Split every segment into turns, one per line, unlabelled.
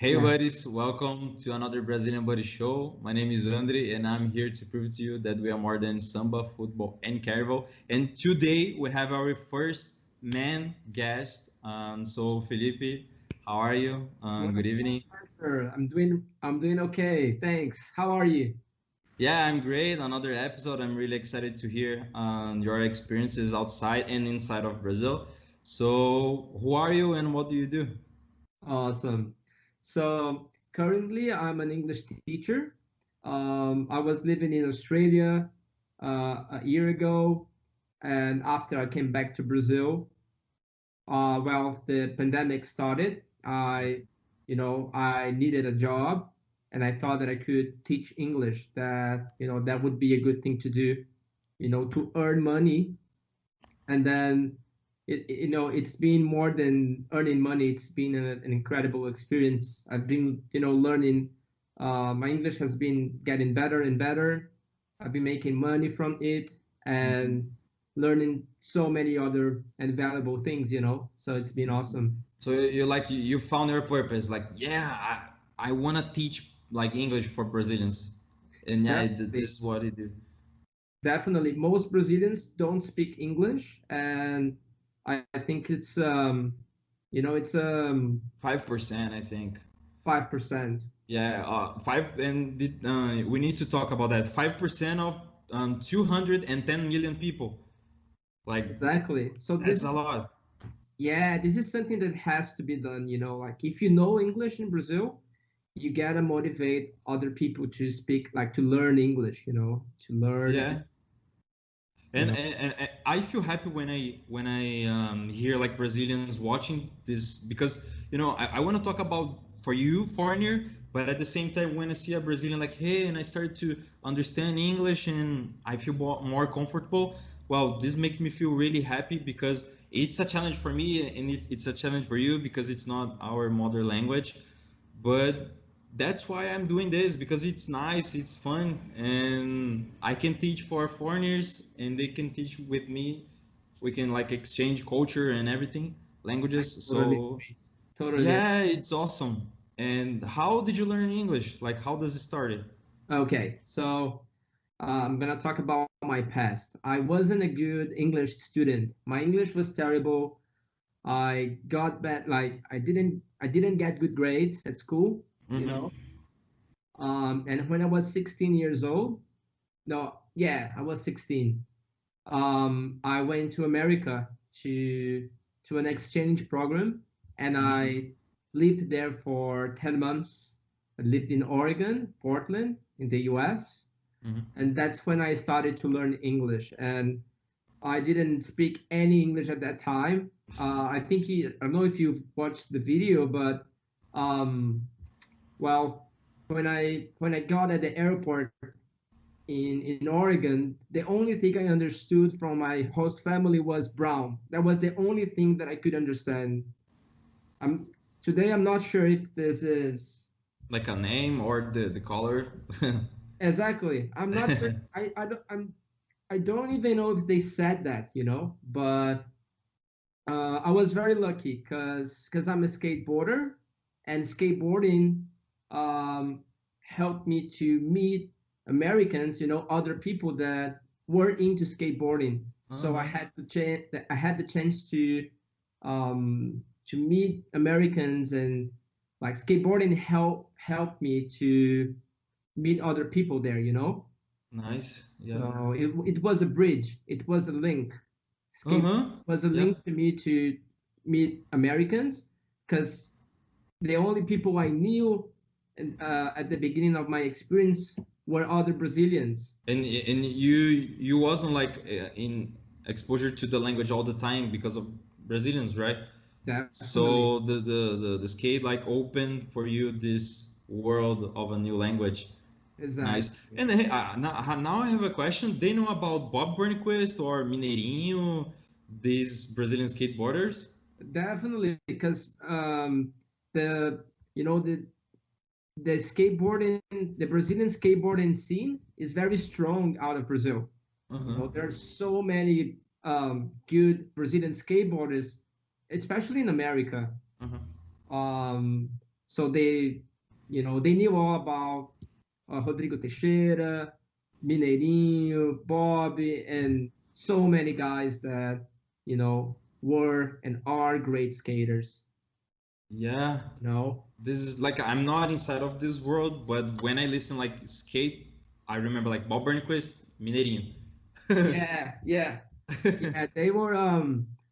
Hey
Yeah.
buddies, welcome to another Brazilian Buddy Show. My name is Andrey and I'm here to prove to you that we are more than samba, football, and carnival. And today we have our first man guest. So Felipe, how are you?
Well,
Good evening.
sir, I'm doing okay. Thanks. How are you?
Yeah, I'm great. Another episode. I'm really excited to hear your experiences outside and inside of Brazil. So who are you and what do you do?
Awesome. So currently I'm an English teacher. I was living in Australia a year ago, and after I came back to Brazil, well, the pandemic started. I needed a job, and I thought that I could teach English. That would be a good thing to do, to earn money. And then it's been more than earning money. It's been an incredible experience. I've been learning. My English has been getting better and better. I've been making money from it and learning so many other and valuable things, so it's been awesome.
So you found your purpose. Like, yeah, I wanna teach like English for Brazilians, and yeah,
Definitely.
this is what I do.
Definitely, most Brazilians don't speak English, and I think it's
5%, I think.
5%.
Yeah, we need to talk about that. 5% of 210 million people. Like,
Exactly. So
that's a lot.
this is something that has to be done, like if you know English in Brazil, you gotta motivate other people to speak, like to learn English, to learn,
Yeah.
you
And,
know.
and, and I feel happy when I hear like Brazilians watching this because I want to talk about for you foreigner, but at the same time when I see a Brazilian like hey and I start to understand English and I feel more comfortable. Well, this makes me feel really happy because it's a challenge for me and it's a challenge for you because it's not our mother language, but that's why I'm doing this because it's nice, it's fun, and I can teach for foreigners and they can teach with me. We can like exchange culture and everything,
I
languages.
totally
So
agree. Totally.
yeah, it's awesome. And how did you learn English? Like how does it started?
Okay, so I'm gonna talk about my past. I wasn't a good English student. My English was terrible. I got bad, like I didn't get good grades at school, you
Mm-hmm.
know. And when I was 16 years old, no, yeah, I was 16. I went to America to an exchange program, and
Mm-hmm.
I lived there for 10 months. I lived in Oregon, Portland, in the US,
Mm-hmm.
and that's when I started to learn English. And I didn't speak any English at that time. I don't know if you've watched the video, but um, well, when I got at the airport in Oregon, the only thing I understood from my host family was brown. That was the only thing that I could understand. I'm Today I'm not sure if this is
Like a name or the color.
exactly. I'm not sure. I don't even know if they said that, but I was very lucky because I'm a skateboarder, and skateboarding um, helped me to meet Americans, other people that were into skateboarding. So I
Uh-huh.
had I had the chance to meet Americans, and like skateboarding helped me to meet other people there,
Nice. Yeah.
So it was a bridge, it was a link. Skate
Uh-huh.
was a
Yeah.
link to me to meet Americans, because the only people I knew at the beginning of my experience were other Brazilians.
And you wasn't like in exposure to the language all the time because of Brazilians, right?
Definitely.
So the skate like opened for you this world of a new language. Nice.
Exactly.
And hey, now I have a question. They know about Bob Burnquist or Mineirinho, these Brazilian skateboarders?
Definitely, because the you know the skateboarding, the Brazilian skateboarding scene is very strong out of Brazil.
Uh-huh.
There are so many good Brazilian skateboarders, especially in America.
Uh-huh.
Um, So they, they knew all about Rodrigo Teixeira, Mineirinho, Bobby, and so many guys that, were and are great skaters.
Yeah.
No.
This is like I'm not inside of this world, but when I listen like skate, I remember like Bob Burnquist, Mineirinho.
Yeah, yeah. Yeah, they were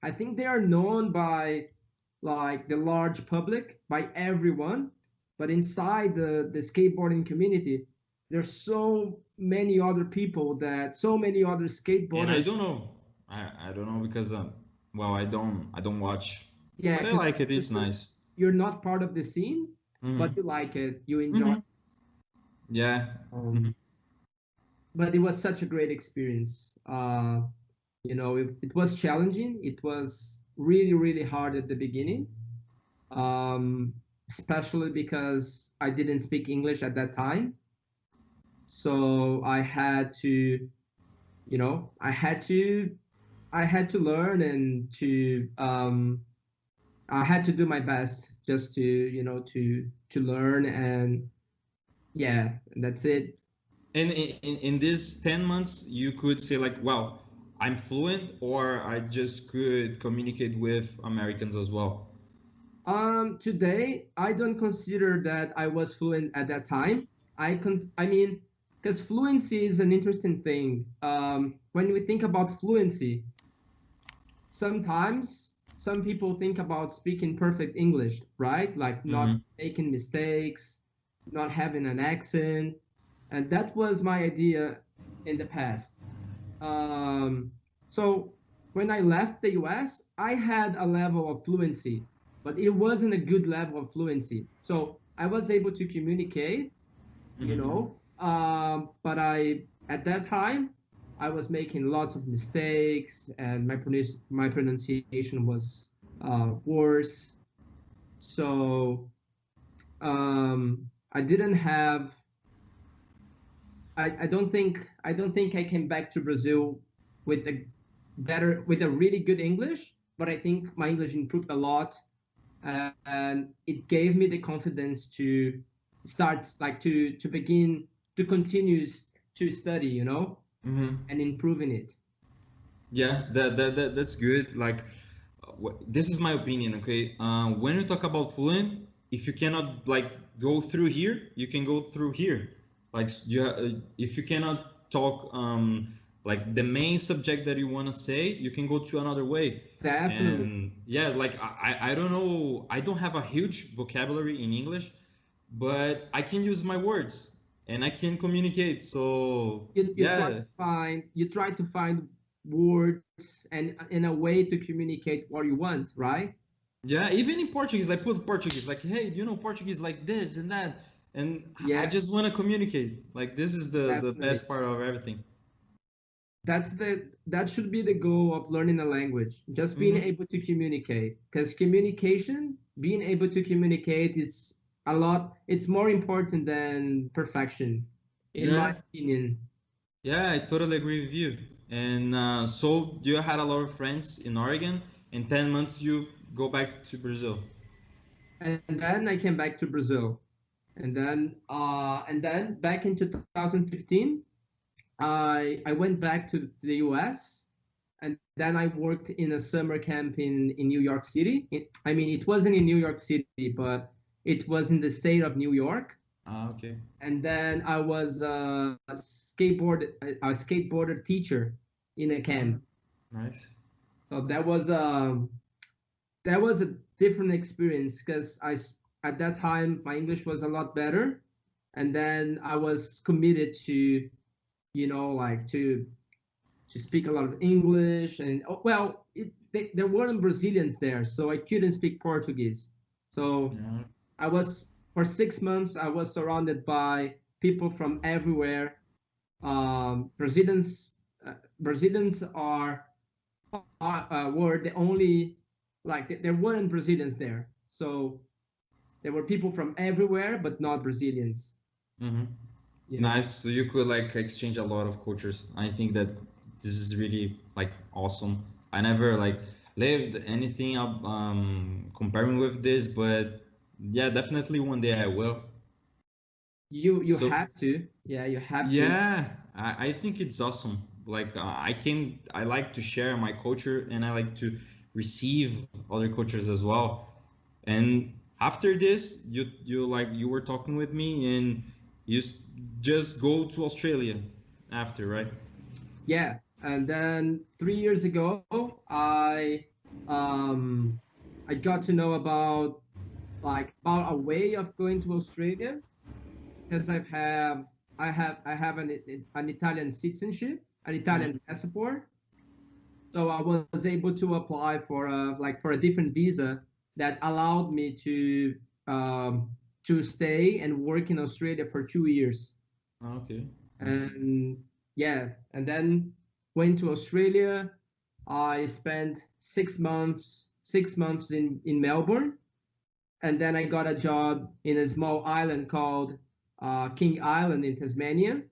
I think they are known by like the large public, by everyone, but inside the skateboarding community, there's so many other people that so many other
And I
skateboarders.
don't know. I don't know because well I don't watch,
Yeah,
but I
because
like it. It's nice.
you're not part of the scene, but
Hmm.
you like it, you enjoy.
Hmm. Yeah. Hmm.
Um, but it was such a great experience. It was challenging. It was really, really hard at the beginning, especially because I didn't speak English at that time. So I had to, you know, I had to learn and I had to do my best just to, to learn, and yeah, that's it.
And in these 10 months, you could say like, wow, I'm fluent, or I just could communicate with Americans as well.
Today I don't consider that I was fluent at that time. I mean, because fluency is an interesting thing. When we think about fluency, sometimes some people think about speaking perfect English, right? Like not
Hmm.
making mistakes, not having an accent, and that was my idea in the past. Um, so when I left the US, I had a level of fluency, but it wasn't a good level of fluency. So I was able to communicate,
Hmm.
but at that time, I was making lots of mistakes, and my pronunciation was worse. So I didn't have. I don't think I came back to Brazil with with a really good English, but I think my English improved a lot, and it gave me the confidence to start like to begin to continue to study,
Hmm.
and improving it.
Yeah, that's good. Like, this is my opinion, okay? When you talk about fluent, if you cannot like go through here, you can go through here. Like, if you cannot talk like the main subject that you want to say, you can go to another way.
Definitely.
And yeah, like I don't know, I don't have a huge vocabulary in English, but I can use my words and I can communicate. So yeah.
You try to find words and in a way to communicate what you want, right?
Yeah, even in Portuguese, I put Portuguese, like, hey, do you know Portuguese like this and that? And I
Yeah,
just want to communicate. Like, this is the
definitely.
best part of everything.
That should be the goal of learning a language, just being
Hmm.
able to communicate, because being able to communicate, it's more important than perfection, in my
Yeah,
opinion.
yeah, I totally agree with you. And so you had a lot of friends in Oregon. In 10 months, you go back to Brazil.
And then I came back to Brazil, and then back in 2015, I went back to the US, and then I worked in a summer camp in New York City. I mean, it wasn't in New York City, but it was in the state of New York.
Ah, okay.
And then I was a skateboarder teacher in a
Ah,
camp.
nice.
So that was a different experience, because at that time my English was a lot better, and then I was committed to, like to speak a lot of English, and well, there weren't Brazilians there, so I couldn't speak Portuguese. So
Yeah.
I was for 6 months I was surrounded by people from everywhere. Brazilians Brazilians were the only, like there weren't Brazilians there, so there were people from everywhere, but not Brazilians.
Hmm.
You know.
Nice. So you could like exchange a lot of cultures. I think that this is really like awesome. I never like lived anything comparing with this, but Yeah, definitely one day I will.
You
So
have to. Yeah, you have to.
yeah, I think it's awesome. Like I like to share my culture and I like to receive other cultures as well. And after this, you were talking with me and you just go to Australia after, right?
Yeah, and then 3 years ago, um I got to know about about a way of going to Australia because I have an Italian citizenship, an
Mhm.
Italian passport. So I was able to apply for a different visa that allowed me um, to stay and work in Australia for 2 years.
Okay, nice.
And yeah, and then went to Australia. I spent 6 months in Melbourne, and then I got a job in a small island called King Island in Tasmania.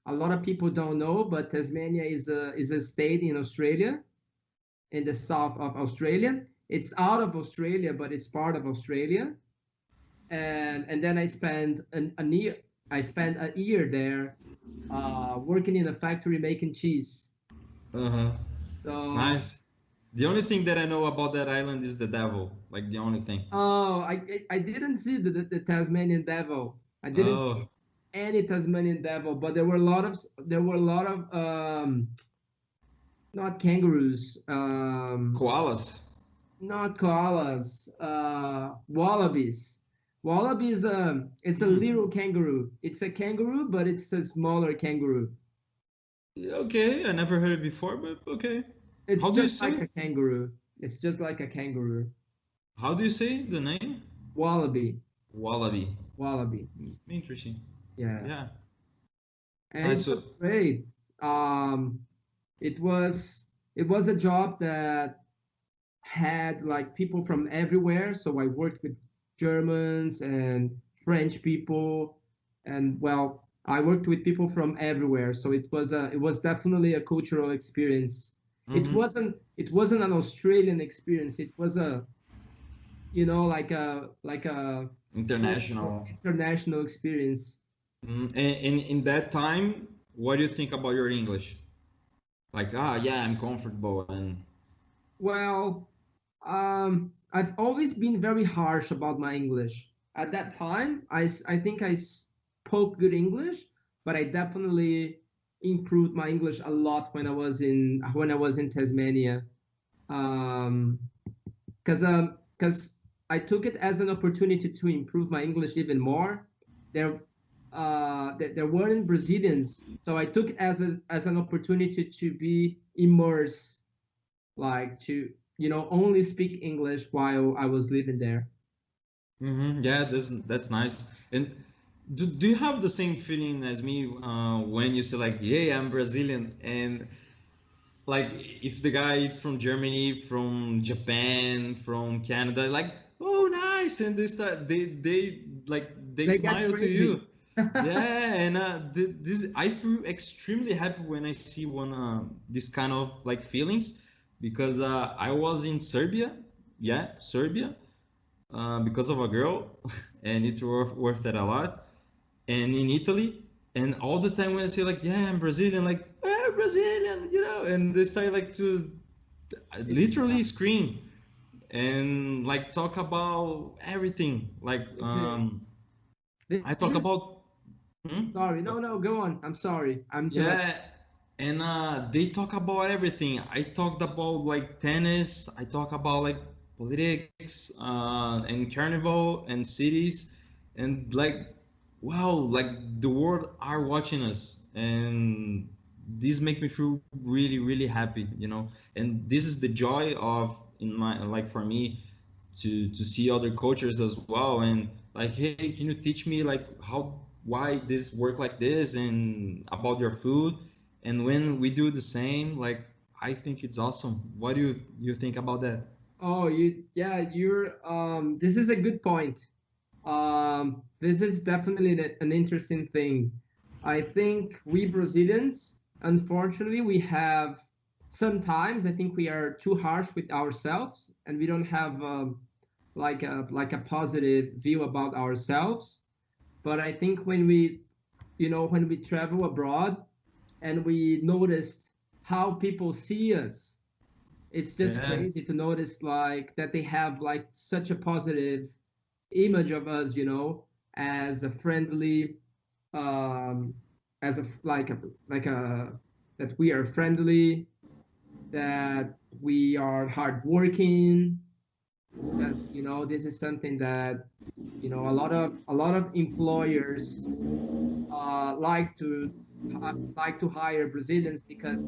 A lot of people don't know, but Tasmania is a state in Australia, in the south of Australia. It's out of Australia, but it's part of Australia. And then I spent a year there, working in a factory making cheese.
Uh-huh.
So,
Nice. The only thing that I know about that island is the devil. Like the only thing.
oh, I didn't see the Tasmanian devil. I didn't see
Oh,
any Tasmanian devil, but there were a lot of not kangaroos,
koalas.
not koalas, wallabies. Wallabies, it's a
Hmm.
little kangaroo. It's a kangaroo, but it's a smaller kangaroo.
Okay, I never heard it before, but okay.
It's
How do you
just like
say?
a kangaroo. It's just like a kangaroo.
How do you say the name?
Wallaby,
Wallaby.
wallaby.
Interesting.
Yeah,
Yeah.
and
Nice.
it
So,
was great. Um, it was it was a job that had like people from everywhere. So I worked with Germans and French people, and well, I worked with people from everywhere. So it was definitely a cultural experience. It
mhm.
wasn't it wasn't an Australian experience. It was a like a cultural
International.
international experience.
And in that time, what do you think about your English? Like, yeah, I'm comfortable and
Well, I've always been very harsh about my English. At that time, I think I spoke good English, but I definitely improved my English a lot when I was in Tasmania. Um, because I took it as an opportunity to improve my English even more. There, there weren't Brazilians, so I took it as an opportunity to be immersed, like to only speak English while I was living there.
yeah, that's nice. And do you have the same feeling as me when you say like, yeah, I'm Brazilian, and like if the guy is from Germany, from Japan, from Canada, like, oh, nice, and they
They get
smile to you.
crazy.
Yeah, and this I feel extremely happy when I see one this kind of like feelings because I was in Serbia, yeah, Serbia, because of a girl, and it worth it a lot. And in Italy, and all the time when I say like, yeah, I'm Brazilian, like, Brazilian, and they start like to
Yeah.
literally scream and like talk about everything. Like,
This is
I
this
talk
is
about. Hmm?
sorry. No, go on. I'm sorry. I'm interrupting.
Yeah, and they talk about everything. I talked about like tennis. I talk about like politics, and carnival and cities, and like, wow, like the world are watching us, and this make me feel really, really happy, And this is the joy of in my like for me to see other cultures as well, and like, hey, can you teach me like why this work like this and about your food, and when we do the same, like, I think it's awesome. What do you think about that?
Oh, this is a good point. This is definitely an interesting thing. I think we Brazilians, unfortunately, we have sometimes I think we are too harsh with ourselves, and we don't have like a positive view about ourselves. But I think when we travel abroad and we noticed how people see us, it's just
Yeah,
crazy to notice like that they have like such a positive image of us, as a friendly, um, as a like a that we are friendly, that we are hardworking. Because this is something that a lot of employers like to hire Brazilians because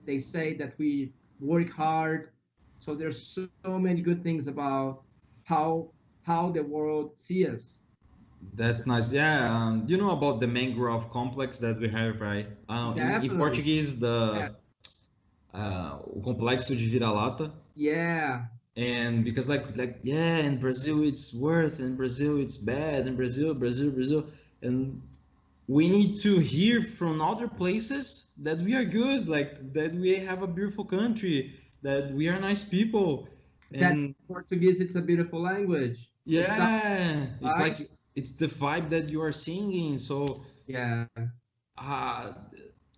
they say that we work hard. So there's so many good things about how how the world see us.
that's nice. Yeah, you know about the mangrove complex that we have, right? In
Definitely.
Portuguese,
Yeah.
o complexo de vira-lata.
Yeah.
And because like yeah, in Brazil it's worth, in Brazil it's bad, in Brazil, and we need to hear from other places that we are good, like that we have a beautiful country, that we are nice people,
That
and
Portuguese, it's a beautiful language. It sounds
yeah, it's
right.
like it's the vibe that you are singing. So
Yeah.
uh,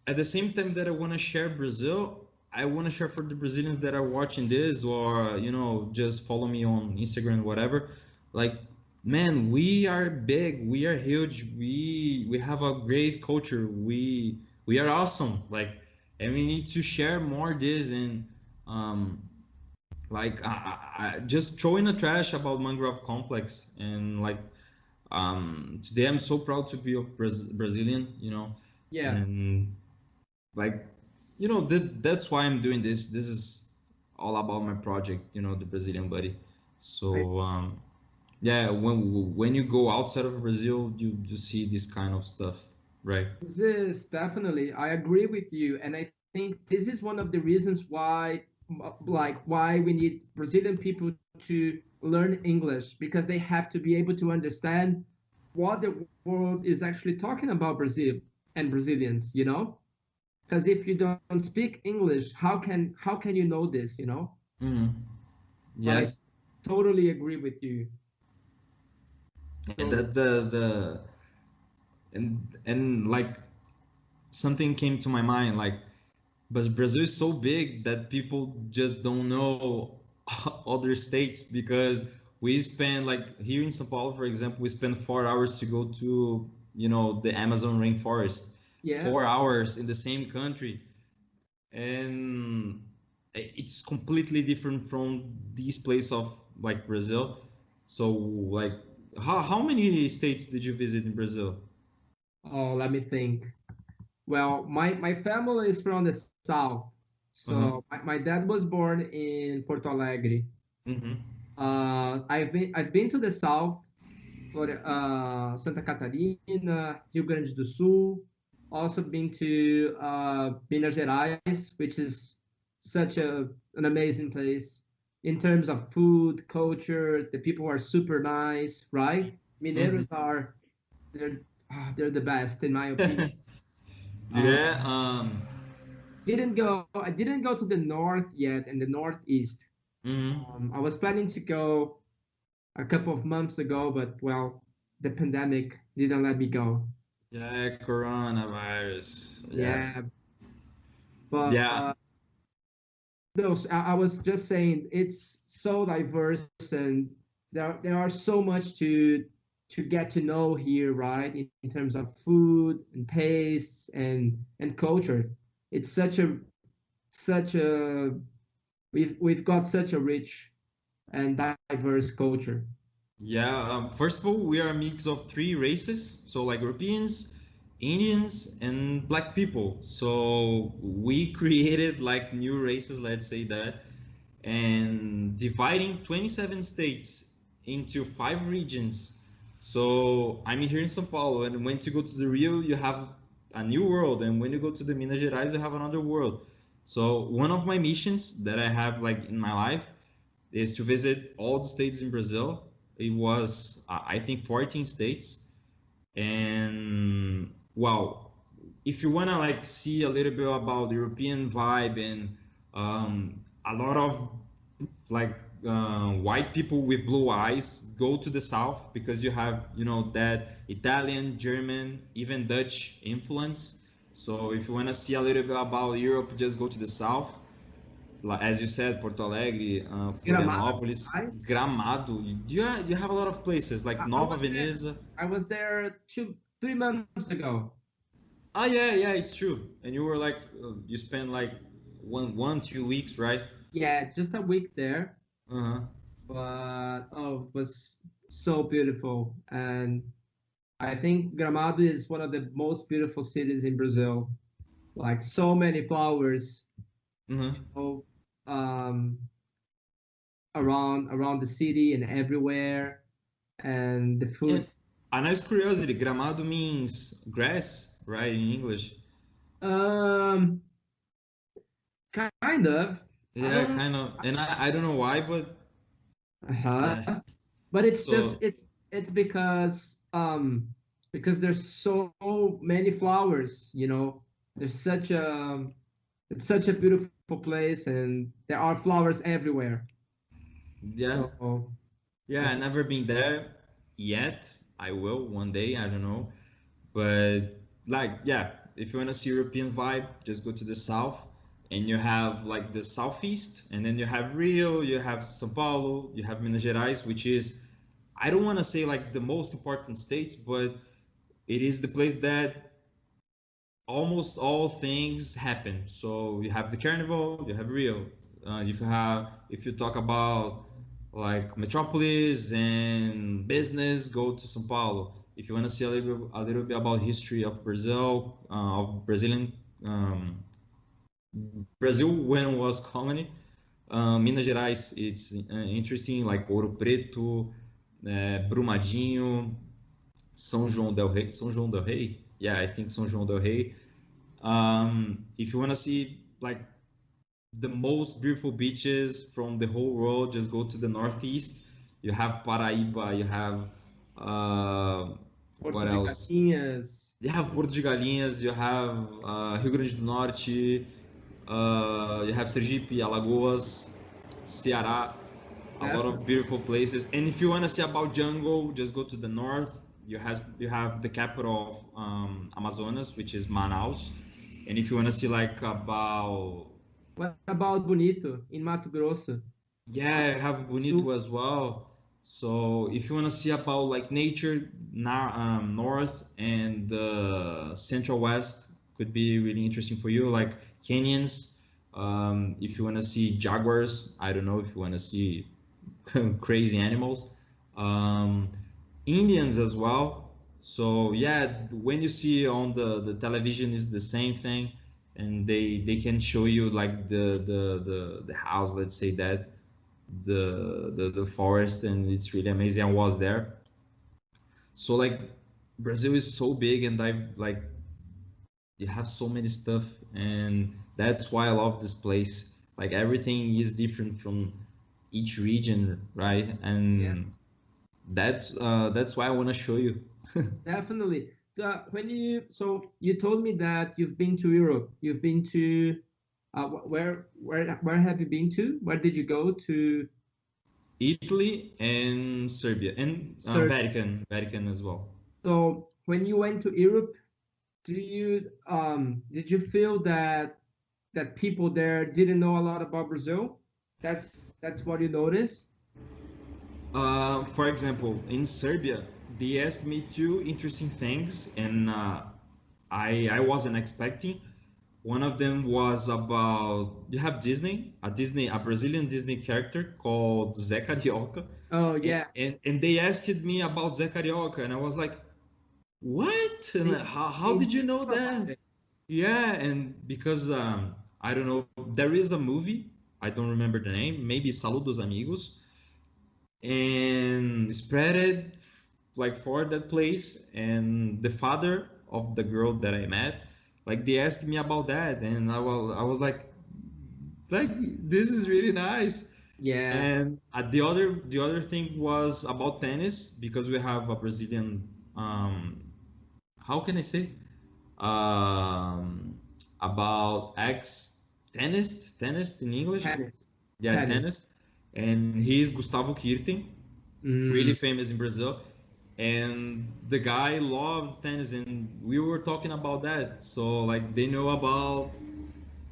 at the same time that I want to share Brazil, I want to share for the Brazilians that are watching this or just follow me on Instagram, whatever. Like, man, we are big, we are huge, we have a great culture, we are awesome. Like, and we need to share more this and um, like just throwing a trash about mangrove complex and like today I'm so proud to be a Brazilian,
Yeah.
and like that's why I'm doing this is all about my project, the Brazilian buddy.
I
So yeah, when you go outside of Brazil, you see this kind of stuff, right?
This is definitely, I agree with you. And I think this is one of the reasons why, why we need Brazilian people to learn English, because they have to be able to understand what the world is actually talking about Brazil and Brazilians. Because if you don't speak English, how can you know this?
Hmm.
But I
Yeah,
totally agree with you.
and
So
that the and like something came to my mind, like, but Brazil is so big that people just don't know other states because we spend, like, here in São Paulo, for example, we spend 4 hours to go to, the Amazon rainforest,
yeah.
4 hours in the same country, and it's completely different from this place of like Brazil. So like, how many states did you visit in Brazil?
Oh, let me think. Well, my family is from the south.
Uh-huh.
So my dad was born in Porto Alegre.
Mm-hmm.
I've been to the south, for Santa Catarina, Rio Grande do Sul. Also been to Minas Gerais, which is such an amazing place in terms of food, culture. The people are super nice, right?
Mm-hmm.
Mineiros are they're they're the best in my opinion. Uh,
Yeah.
I didn't go to the north yet and the northeast.
Mhm.
I was planning to go a couple of months ago, but well, the pandemic didn't let me go.
Yeah, coronavirus. Yeah.
Yeah, but
Yeah.
no, I was just saying it's so diverse, and there are so much to get to know here, right? In terms of food and tastes and culture. It's such a we've got such a rich and diverse culture.
Yeah. First of all, we are a mix of three races. So, like, Europeans, Indians, and Black people. So we created like new races, let's say that, and dividing 27 states into 5 regions. So I'm here in São Paulo, and when you go to the Rio, you have a new world, and when you go to the Minas Gerais, you have another world. So one of my missions that I have, like, in my life is to visit all the states in Brazil. It was, I think, 14 states, and wow, if you wanna like see a little bit about the European vibe and a lot of like white people with blue eyes go to the south because you have, you know, that Italian, German, even Dutch influence. So if you want to see a little bit about Europe, just go to the south. Like, as you said, Porto Alegre,
Gramado,
Florianópolis,
right?
Gramado. You have a lot of places like
I
Nova
was there.
Veneza.
I was there 3 months ago.
Ah, yeah, it's true. And you were like, you spent like 2 weeks, right?
Yeah, just a week there,
Uh-huh.
but oh, it was so beautiful. And I think Gramado is one of the most beautiful cities in Brazil. Like so many flowers,
Uh-huh.
oh, um, around the city and everywhere, and the
And
food.
a nice curiosity, Gramado means grass, right, in English.
Um, kind of. I
Yeah,
don't.
kind of. And I don't know why, but
Uh-huh.
yeah.
But it's just
So
it's because there's so many flowers, you know. There's such a it's such a beautiful place, and there are flowers everywhere.
yeah,
So I
yeah, I
think
never been there yet. I will one day, I don't know. But like, yeah, if you want to see European vibe, just go to the south, and you have like the southeast, and then you have Rio, you have São Paulo, you have Minas Gerais, which is, I don't want to say like the most important states, but it is the place that almost all things happen. So you have the carnival, you have Rio. If you talk about like metropolis and business, go to São Paulo. If you want to see a little bit about history of Brazil, of Brazilian um, Brazil when it was colony, Minas Gerais, it's interesting, like Ouro Preto, Brumadinho, São João del Rei. Yeah, I think São João del Rei. If you want to see like the most beautiful beaches from the whole world, just go to the northeast. You have Paraíba, you have uh,
Porto
what
de
else?
Galinhas,
You have Porto de Galinhas, you have Rio Grande do Norte, you have Sergipe, Alagoas, Ceará, a lot of
definitely.
beautiful places. And if you want to see about jungle, just go to the north. You have the capital of Amazonas, which is Manaus. And if you want to see like about,
What about Bonito in Mato Grosso?
yeah, you have
So
Bonito as well. So if you want to see about like nature, north and central west could be really interesting for you, like canyons. If you want to see jaguars, I don't know if you want to see crazy animals. Um, Indians as well. So yeah, when you see on the television is the same thing, and they can show you like the house, let's say that the forest, and it's really amazing. I was there. So like Brazil is so big, and I like you have so many stuff, and that's why I love this place. Like everything is different from each region, right?
yeah,
And that's why I want to show you.
definitely. You told me that you've been to Europe. You've been to where have you been to? Where did you go to?
Italy and Serbia and
Serbia.
Vatican as well.
So when you went to Europe, did you feel that people there didn't know a lot about Brazil? That's what you noticed?
For example, in Serbia, they asked me two interesting things, and I wasn't expecting. One of them was about you have a Brazilian Disney character called Zé Carioca,
Oh
and,
yeah.
and they asked me about Zé Carioca, and I was like, what? And
They,
like, how
they
did you
didn't
know
know about
that?
it.
Yeah, and because I don't know, there is a movie, I don't remember the name, maybe Saludos Amigos, and spread it like for that place, and the father of the girl that I met, like they asked me about that, and I was like this is really nice.
Yeah.
And the other thing was about tennis because we have a Brazilian how can I say um, about ex tennis in English.
Tennis.
Yeah,
Tennis.
tennis. and he's Gustavo Kirten, really famous in Brazil. And the guy loved tennis, and we were talking about that. So like they know about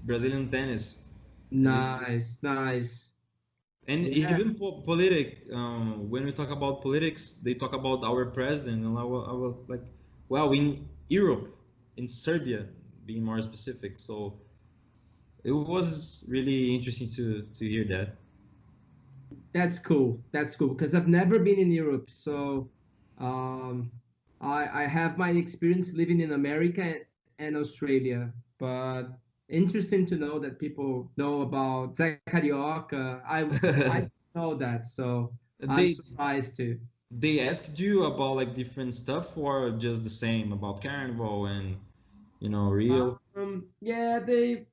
Brazilian tennis.
Nice, nice.
And
Yeah.
even when we talk about politics, they talk about our president, and I was like, well, in Europe, in Serbia, being more specific. So it was really interesting to hear that.
That's cool. That's cool because I've never been in Europe. So um, I have my experience living in America and Australia. But interesting to know that people know about Zé Carioca. I didn't know that, so I'm
They
surprised too.
they asked you about like different stuff, or just the same about Carnival and Rio?
Yeah, they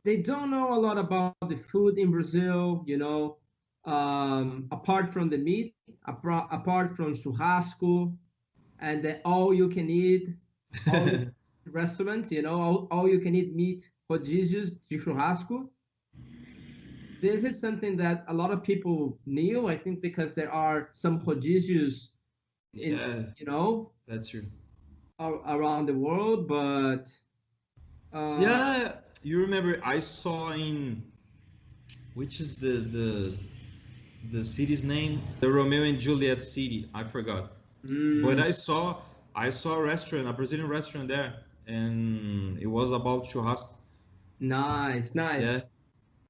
they don't know a lot about the food in Brazil, apart from the meat, apart from churrasco and the all you can eat, all you restaurants, all you can eat meat rodízios de churrasco. This is something that a lot of people knew, I think, because there are some rodízios in,
Yeah, that's true.
around the world, but uh,
Yeah, you remember I saw in which is the city's name? The Romeo and Juliet city. I forgot. But
mm,
I saw a restaurant, a Brazilian restaurant there, and it was about churrasco.
nice,
Yeah.
nice.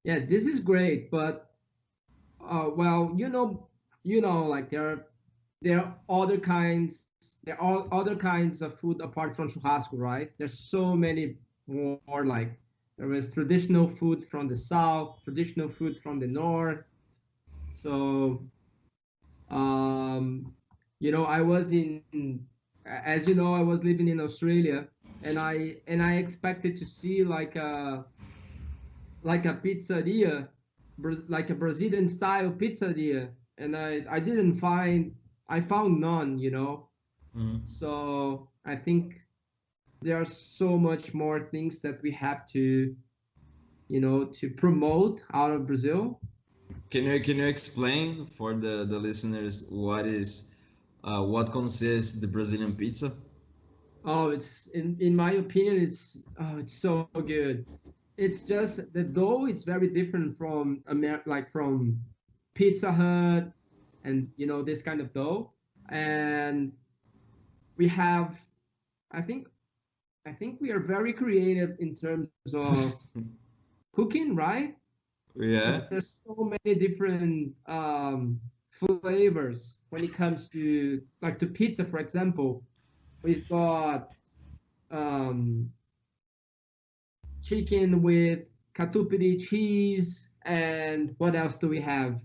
Yeah, this is great, but well, like there are other kinds, there are other kinds of food apart from churrasco, right? There's so many more. Like there is traditional food from the south, traditional food from the north. So um, I was as you know, I was living in Australia, and I expected to see like a pizzeria, like a Brazilian style pizzeria, and I didn't find, I found none,
Mhm.
So I think there are so much more things that we have to, to promote out of Brazil.
Can you explain for the listeners what consists the Brazilian pizza?
Oh, it's in my opinion, it's so good. It's just the dough. It's very different from like from Pizza Hut, and this kind of dough. And we have, I think, we are very creative in terms of cooking, right?
Yeah.
Because there's so many different flavors when it comes to like to pizza, for example. We've got um, chicken with catupiry cheese, and what else do we have?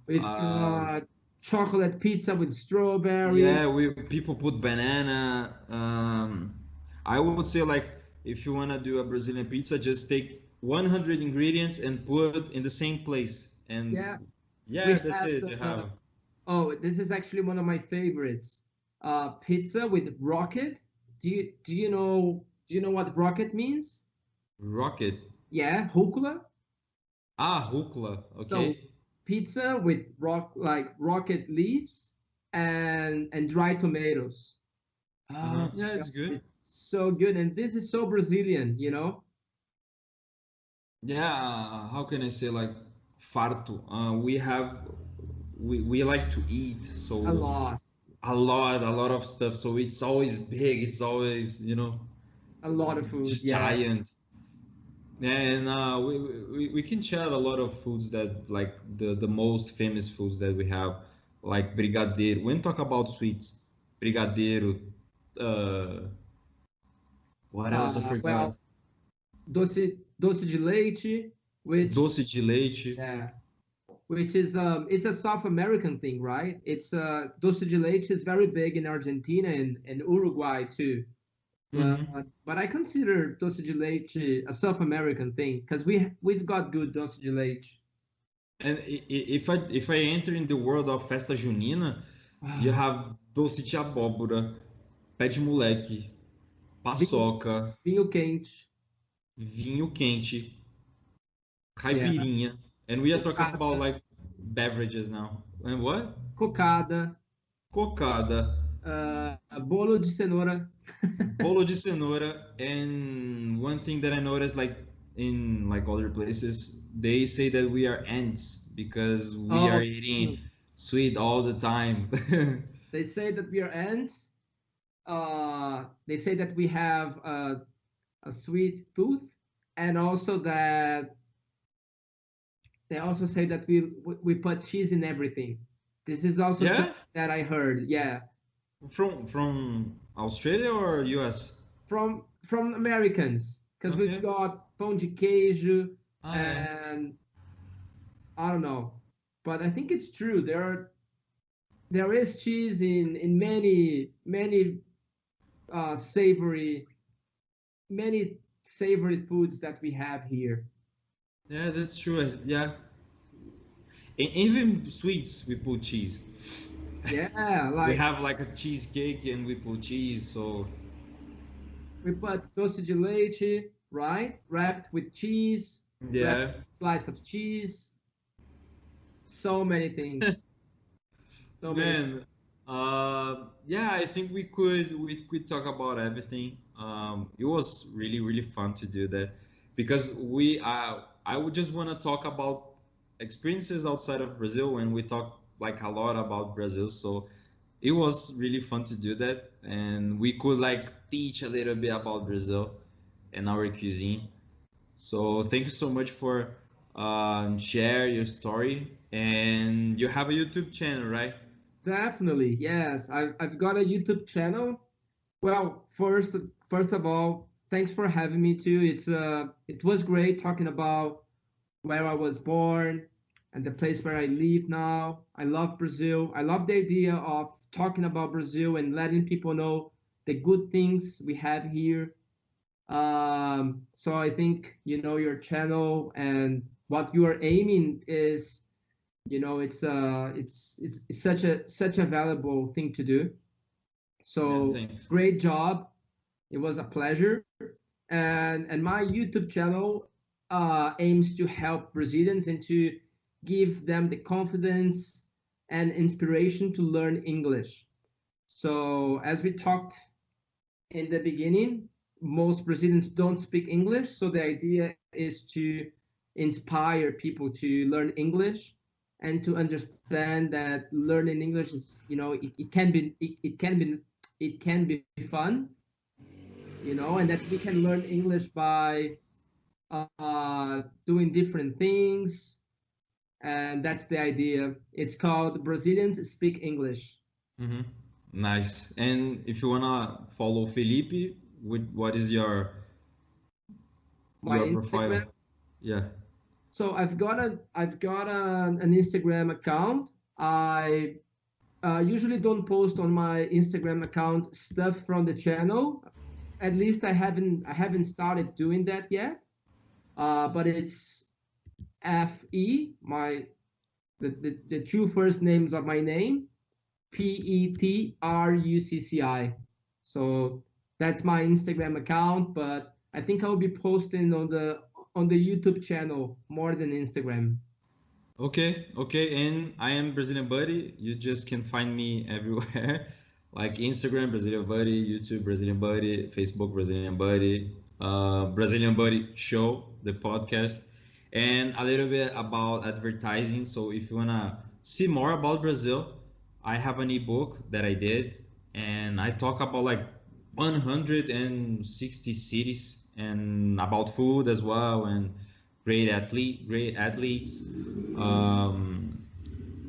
We've
Uh,
got chocolate pizza with strawberry.
yeah, we people put banana. I would say like if you wanna do a Brazilian pizza, just take 100 ingredients and put in the same place, and
Yeah,
yeah,
we
that's
have
it. You have
oh, this is actually one of my favorites. Pizza with rocket. Do you know what rocket means?
rocket.
Yeah, rúcula.
Ah, rúcula.
So
Okay.
pizza with rocket leaves and dry tomatoes. Oh
Yeah,
my God,
it's good.
it's so good, and this is so Brazilian.
Yeah, how can I say like farto? We like to eat,
A
so
lot,
a lot of stuff. So it's always big. It's always
a lot of food. Yeah.
giant. Yeah, and we can share a lot of foods that like the most famous foods that we have, like brigadeiro. When talk about sweets, brigadeiro. Uh, what else I forgot?
Well, doce de leite, which
Doce de leite.
yeah, which is it's a South American thing, right? It's Doce de leite is very big in Argentina and Uruguay too. But
Hmm.
but I consider doce de leite a South American thing because we've got good doce de leite.
And if I enter in the world of festa junina, you
Ah,
have doce de abóbora, pé de moleque,
vinho,
paçoca,
vinho quente.
vinho quente,
Yeah,
caipirinha. And we are talking about like beverages now. And what?
Cocada,
Cocada,
bolo de cenoura.
bolo de cenoura, and one thing that I noticed, like in like other places, they say that we are ants because we are
Oh,
eating sweet all the time.
they say that we are ants. They say that we have a sweet tooth, and also that they also say that we put cheese in everything. This is also
Yeah,
something that I heard. Yeah,
from Australia or US?
from Americans, because we've
Okay.
got pão de queijo
Ah, yeah.
and I don't know, but I think it's true. There is cheese in many savory foods that we have here.
Yeah, that's true. Yeah, even sweets we put cheese.
Yeah,
We
like
have like a cheesecake and we put cheese. So
we put doce de leite, right? Wrapped with cheese, wrapped
yeah,
with slice of cheese. So many things. So many.
man. Yeah, I think we could talk about everything. It was really fun to do that because I would just want to talk about experiences outside of Brazil, and we talk like a lot about Brazil. So it was really fun to do that, and we could like teach a little bit about Brazil and our cuisine. So thank you so much for share your story. And you have a YouTube channel, right?
Definitely, yes. I've got a YouTube channel. Well, first of all, thanks for having me too. It was great talking about where I was born and the place where I live now. I love Brazil. I love the idea of talking about Brazil and letting people know the good things we have here. So I think your channel and what you are aiming is, it's such a valuable thing to do.
Man,
So
thanks.
great job. It was a pleasure. And my YouTube channel aims to help Brazilians and to give them the confidence and inspiration to learn English. So as we talked in the beginning, most Brazilians don't speak English. So the idea is to inspire people to learn English and to understand that learning English is, it can be fun, and that we can learn English by doing different things. And that's the idea. It's called Brazilians Speak English.
Hmm. Nice. And if you wanna follow Felipe, what is
My
your
Instagram.
profile? Yeah.
So I've got an Instagram account. I usually don't post on my Instagram account stuff from the channel. At least I haven't started doing that yet. But it's Fe, the two first names of my name, Petrucci. So that's my Instagram account, but I think I'll be posting on the YouTube channel more than Instagram.
Okay, okay. And I am Brazilian Buddy. You just can find me everywhere, like Instagram Brazilian Buddy, YouTube Brazilian Buddy, Facebook Brazilian Buddy, Brazilian Buddy Show, the podcast, and a little bit about advertising. So if you wanna see more about Brazil, I have an ebook that I did, and I talk about like 160 cities and about food as well, and great athletes, um,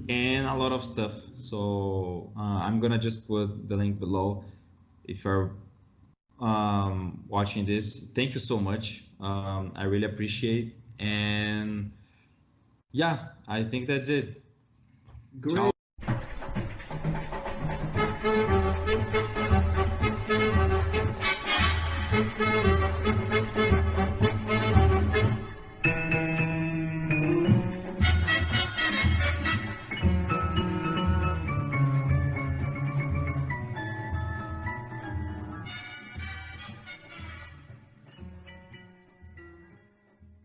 and a lot of stuff. So I'm gonna just put the link below if you're watching this. Thank you so much. I really appreciate. And yeah, I think that's it.
Great.
Ciao.